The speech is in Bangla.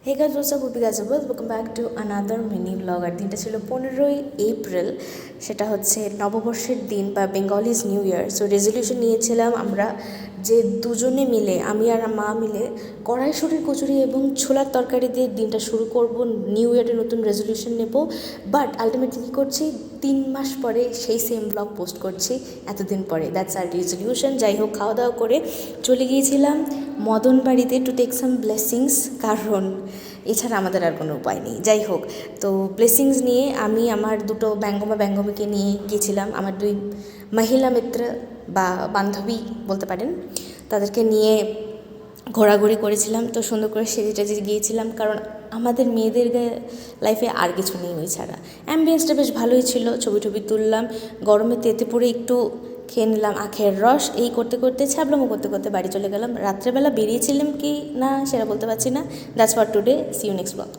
হে গাইস, হোয়াটস আপ, উড গাজাবল, welcome back to another mini vlog. আর দিনটা ছিল 15ই এপ্রিল, সেটা হচ্ছে নববর্ষের দিন বা Bengalis new year. So resolution নিয়েছিলাম আমরা যে দুজনে মিলে, আমি আর মা মিলে কড়াইশুঁটির কচুরি এবং ছোলার তরকারি দিয়ে দিনটা শুরু করব, নিউ ইয়ারের নতুন রেজলিউশন নেব। বাট আলটিমেটলি কী করছি, 3 মাস পরে সেই সেম ব্লগ পোস্ট করছি এতদিন পরে। That's our resolution. যাই হোক, খাওয়া দাওয়া করে চলে গিয়েছিলাম মদন বাড়িতে টু টেক সাম ব্লেসিংস, কারণ এছাড়া আমাদের আর কোনো উপায় নেই। যাই হোক, তো ব্লেসিংস নিয়ে আমি আমার দুটো ব্যঙ্গমীকে নিয়ে গিয়েছিলাম, আমার 2 মহিলা মিত্র বা বান্ধবী বলতে পারেন, তাদেরকে নিয়ে ঘোরাঘুরি করেছিলাম। তো সুন্দর করে সেজে টেজে গিয়েছিলাম, কারণ আমাদের মেয়েদের লাইফে আর কিছু নেই ওই ছাড়া। অ্যাম্বিয়েন্সটা বেশ ভালোই ছিল, ছবি টবি তুললাম, গরমে তেতে পড়ে একটু খেয়ে নিলাম আখের রস। এই করতে করতে ছ্যাবলামো করতে করতে বাড়ি চলে গেলাম। রাত্রেবেলা বেরিয়েছিলাম কি না সেটা বলতে পারছি না। That's for today, see you next blog.